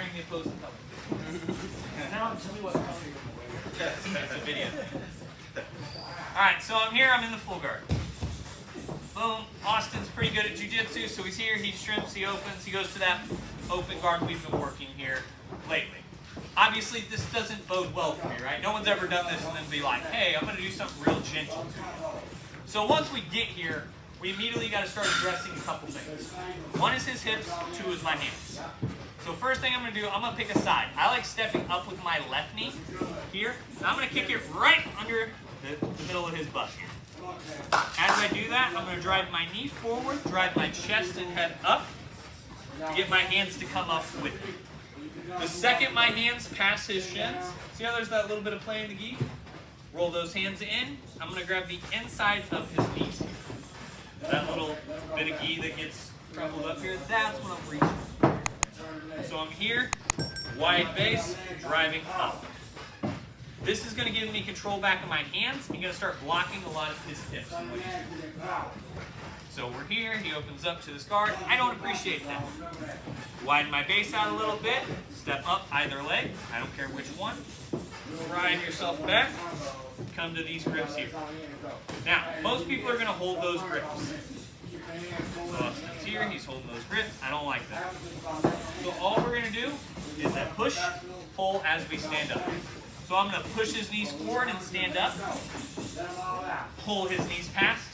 wearing the opposing color. Now tell me what color you're going to wear. It's a video. Alright, so I'm here, I'm in the full guard. Boom. Austin's pretty good at jiu-jitsu, so he's here, he shrimps, he opens, he goes to that open guard we've been working here lately. Obviously, this doesn't bode well for me, right? No one's ever done this and then be like, hey, I'm going to do something real gentle to you. So once we get here, we immediately got to start addressing a couple things. One is his hips, two is my hands. So first thing I'm going to do, I'm going to pick a side. I like stepping up with my left knee here, and I'm going to kick it right under the middle of his butt here. As I do that, I'm going to drive my knee forward, drive my chest and head up to get my hands to come up with me. The second my hands pass his shins, see how there's that little bit of play in the gi? Roll those hands in. I'm going to grab the inside of his knees here. That little bit of gi that gets crumbled up here, that's what I'm reaching. So I'm here, wide base, driving up. This is going to give me control back of my hands and going to start blocking a lot of his hips. So we're here, he opens up to this guard. I don't appreciate that. Widen my base out a little bit, step up either leg, I don't care which one. Ride yourself back, come to these grips here. Now, most people are going to hold those grips. So Austin's here, he's holding those grips. I don't like that. So all we're going to do is that push, pull as we stand up. So I'm going to push his knees forward and stand up, pull his knees past,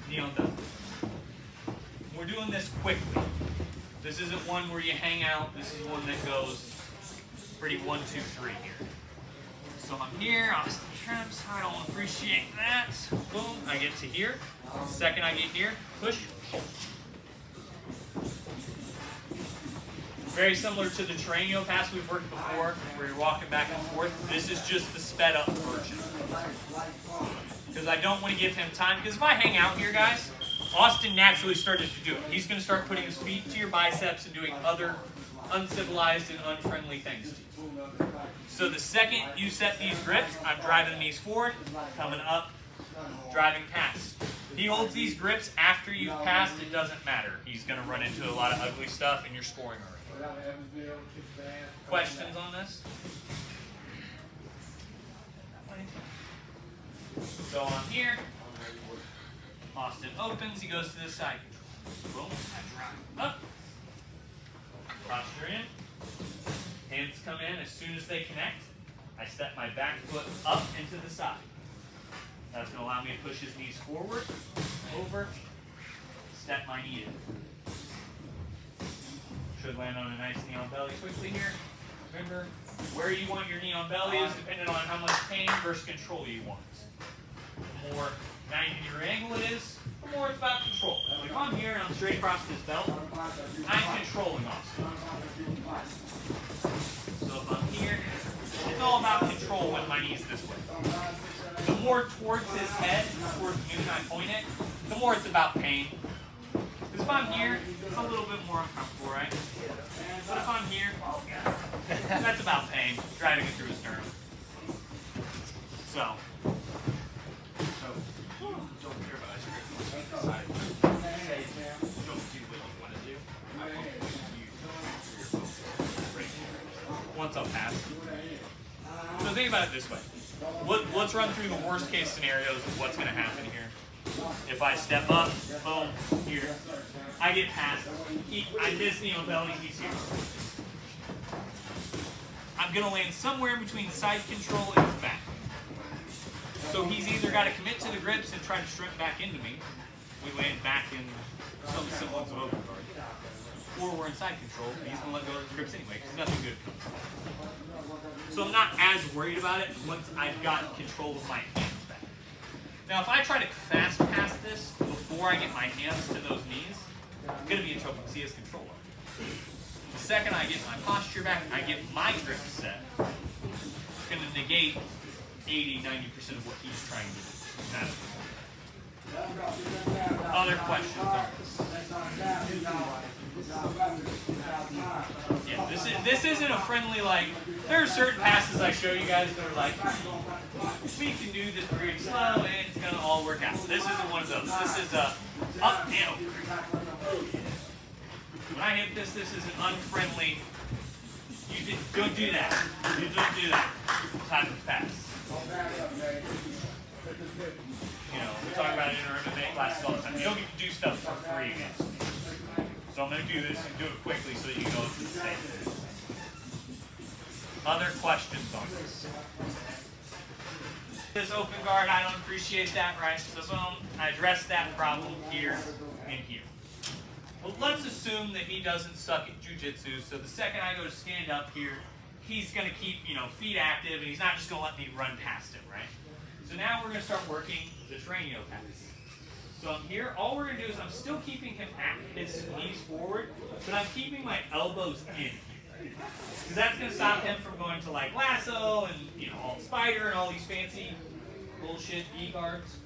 knee on down. We're doing this quickly. This isn't one where you hang out. This is one that goes pretty 1, 2, 3 here. So I'm here, Austin shrimps. I don't appreciate that. Boom, I get to here. Second I get here, push, pull. Very similar to the Terranio pass we've worked before, where you're walking back and forth. This is just the sped up version. Because I don't want to give him time. Because if I hang out here, guys, Austin naturally started to do it. He's going to start putting his feet to your biceps and doing other uncivilized and unfriendly things to you. So the second you set these grips, I'm driving the knees forward, coming up, driving past. He holds these grips after you've passed, it doesn't matter. He's going to run into a lot of ugly stuff and you're scoring already. Questions on this? So I'm here. Austin opens, he goes to this side. Boom, I drive up. Posture in. Hands come in. As soon as they connect, I step my back foot up into the side. That's going to allow me to push his knees forward, over, step my knee in. Should land on a nice knee on belly quickly here. Remember, where you want your knee on belly is dependent on how much pain versus control you want. The more 90-degree angle it is, the more it's about control. If I'm here and I'm straight across this belt, I'm controlling Austin. So if I'm here, it's all about control when my knee's this way. The more towards his head, towards me when I point it, the more it's about pain. Because if I'm here, it's a little bit more uncomfortable, right? But if I'm here, that's about pain, driving it through his sternum. So. Once I'll pass. So think about it this way. Let's run through the worst case scenarios of what's going to happen here. If I step up, boom, here. I get past. I miss knee on belly, he's here. I'm going to land somewhere in between side control and his back. So he's either got to commit to the grips and try to shrimp back into me. We land back in some semblance of open guard. Or we're in side control, and he's going to let go of the grips anyway, because nothing good comes. So I'm not as worried about it once I've got control of my hands back. Now, if I try to fast pass this before I get my hands to those knees, I'm going to be in trouble because he has control of it. The second I get my posture back, I get my grip set, it's going to negate 80, 90% of what he's trying to do. Other questions on this? Yeah, this isn't a friendly, like, there are certain passes I show you guys that are like, we can do this pretty slow and it's going to all work out. This isn't one of those. This is a up and over. When I hit this, this is an unfriendly, Don't do that. You don't do that. Time to pass. You know, we talk about it in our MMA classes all the time. You don't get to do stuff for free against me. So I'm going to do this and do it quickly so that you go to the same. Other questions on this? This open guard, I don't appreciate that, right? So boom, I addressed that problem here and here. Well, let's assume that he doesn't suck at jiu-jitsu, so the second I go to stand up here, he's going to keep, feet active, and he's not just going to let me run past him, right? So now we're going to start working the Tranio pass. So I'm here, all we're going to do is I'm still keeping him at his knees forward, but I'm keeping my elbows in. Because that's going to stop him from going to like lasso and, all spider and all these fancy bullshit E-guards.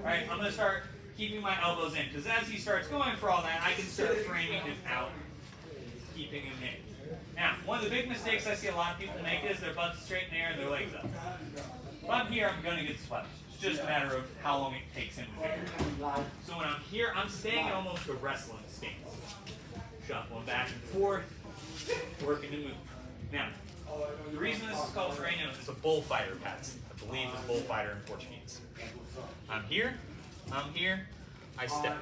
Alright, I'm going to start keeping my elbows in, because as he starts going for all that, I can start framing him out, keeping him in. Now, one of the big mistakes I see a lot of people make is their butts straight in the air and their legs up. If I'm here, I'm going to get swept. It's just a matter of how long it takes him to figure it out. So when I'm here, I'm staying in almost a wrestling stance. Shuffling back and forth, working to move. Now, the reason this is called Tranio is it's a bullfighter pass. I believe it's bullfighter in Portuguese. I'm here, I step.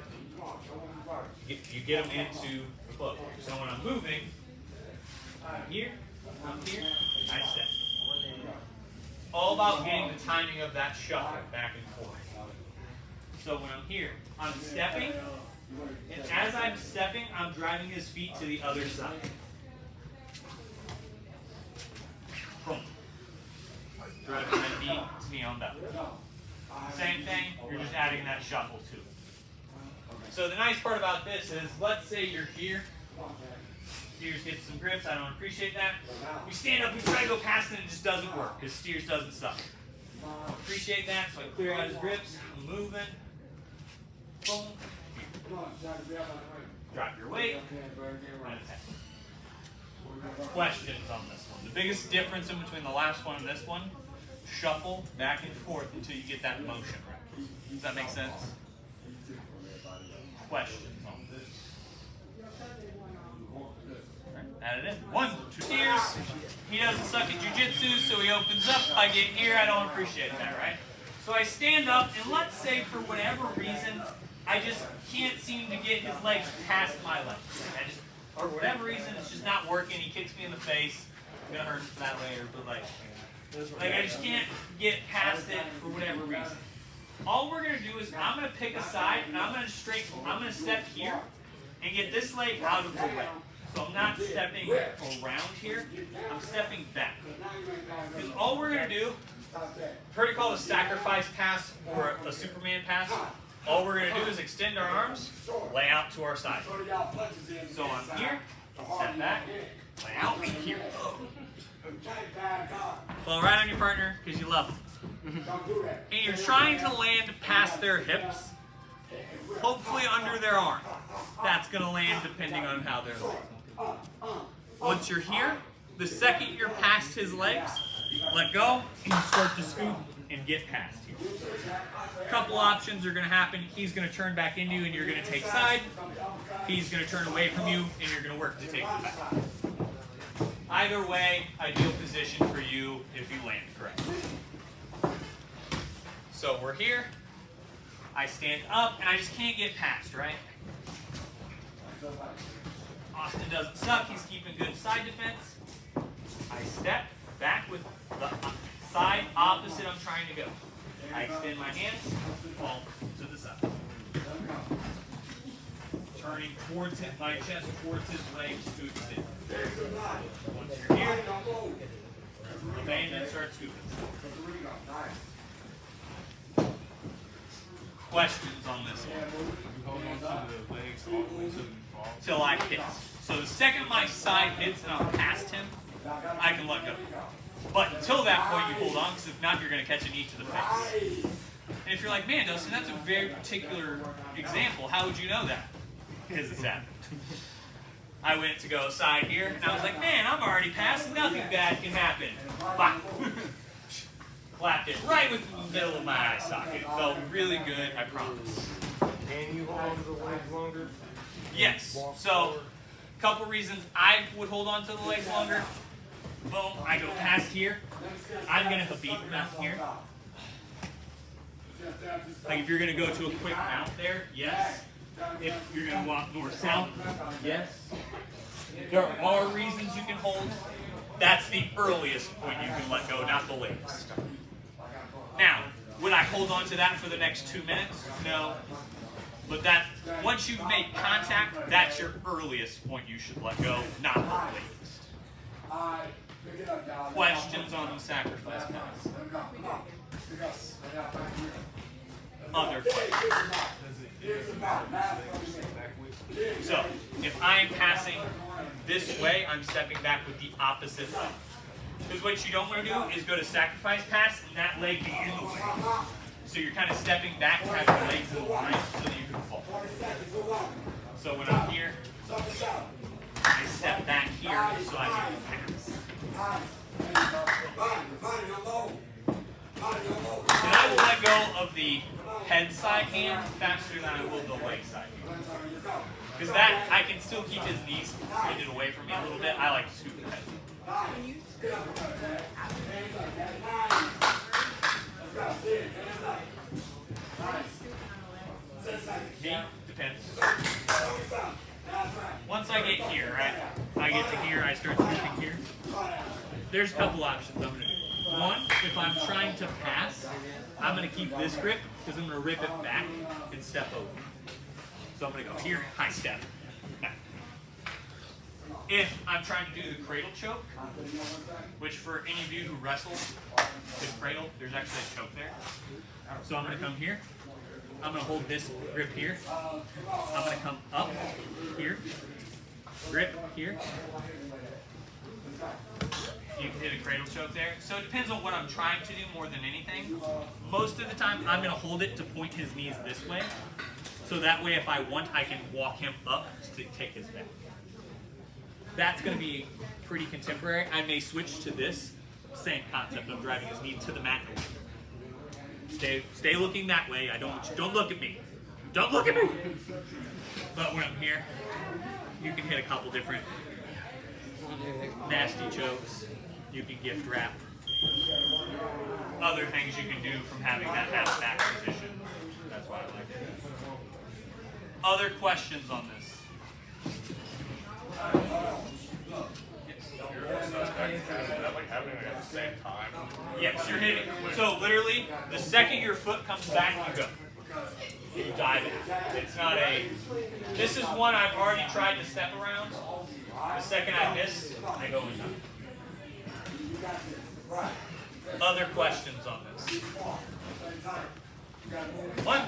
You get them into the close. So when I'm moving, I'm here, I step. All about getting the timing of that shuffle back and forth. So when I'm here, I'm stepping, and as I'm stepping, I'm driving his feet to the other side. Boom. Driving my feet to me on belly. Same thing, you're just adding that shuffle to it. So the nice part about this is, let's say you're here, Steers gets some grips, I don't appreciate that. We stand up, we try to go past it, and it just doesn't work, because Steers doesn't suck. Appreciate that, so I clear out his grips, I'm moving. Boom. Drop your weight, and attack. Questions on this one. The biggest difference in between the last one and this one, shuffle back and forth until you get that motion right. Does that make sense? Questions on this? Right, add it in. 1, 2 Steers. He doesn't suck at jiu-jitsu, so he opens up. I get here, I don't appreciate that, right? So I stand up, and let's say for whatever reason, I just can't seem to get his legs past my legs. For whatever reason, it's just not working. He kicks me in the face. I'm gonna hurt him for that later, but like I just can't get past it for whatever reason. All we're gonna do is I'm gonna pick a side and I'm gonna step here and get this leg out of the way. So I'm not stepping around here. I'm stepping back. Because all we're gonna do, I've heard it called a sacrifice pass or a Superman pass. All we're going to do is extend our arms, lay out to our side. So I'm here, step back, lay out, here. Fall right on your partner because you love them. And you're trying to land past their hips, hopefully under their arm. That's going to land depending on how they're laying. Once you're here, the second you're past his legs, let go, and you start to scoop and get past here. A couple options are going to happen. He's going to turn back into you and you're going to take side. He's going to turn away from you and you're going to work to take him back. Either way, ideal position for you if you land correctly. So we're here. I stand up and I just can't get past, right? Austin doesn't suck. He's keeping good side defense. I step back with the side opposite I'm trying to go. I extend my hands, fall to the side. Turning towards my chest towards his legs to extend. Once you're here, remain and start scooping. Questions on this one? Till I hit. So the second my side hits and I'm past him, I can let go. But until that point, you hold on, because if not, you're going to catch a knee to the face. And if you're like, man, Dustin, that's a very particular example. How would you know that? Because it's happened. I went to go side here, and I was like, man, I'm already past. Nothing bad can happen. Bop. Clapped it right with the middle of my eye socket. It felt really good, I promise. Can you hold on to the legs longer? Yes. So, a couple reasons I would hold on to the legs longer. Boom, I go past here. I'm going to Habib mount here. Like if you're going to go to a quick mount there, yes. If you're going to walk north south, yes. There are reasons you can hold. That's the earliest point you can let go, not the latest. Now, would I hold on to that for the next 2 minutes? No. But that once you've made contact, that's your earliest point you should let go, not the latest. Questions on the sacrifice pass? Other questions? So, if I am passing this way, I'm stepping back with the opposite leg. Because what you don't want to do is go to sacrifice pass and that leg be in the way. So you're kind of stepping back and have your legs in line so that you can fall. So when I'm here, I step back here so I can pass. And I will let go of the head side hand faster than I will the leg side hand. Because that, I can still keep his knees pointed away from me a little bit. I like to scoop the head. Me? Depends. Once I get here, right? I get to here, I start scooping here. There's a couple options I'm going to do. One, if I'm trying to pass, I'm going to keep this grip because I'm going to rip it back and step over. So I'm going to go here, high step, back. If I'm trying to do the cradle choke, which for any of you who wrestle the cradle, there's actually a choke there. So I'm going to come here. I'm going to hold this grip here. I'm going to come up here, grip here. You can hit a cradle choke there. So it depends on what I'm trying to do more than anything. Most of the time, I'm going to hold it to point his knees this way. So that way, if I want, I can walk him up to take his back. That's going to be pretty contemporary. I may switch to this same concept of driving his knee to the mat. Stay looking that way. I don't look at me. Don't look at me. But when I'm here, you can hit a couple different nasty chokes. You can gift wrap. Other things you can do from having that half back position. That's why I like it. Other questions on this? Yes, you're hitting. So literally, the second your foot comes back, you go. You dive in. It's not a. This is one I've already tried to step around. The second I miss, I go and dive. Other questions on this? One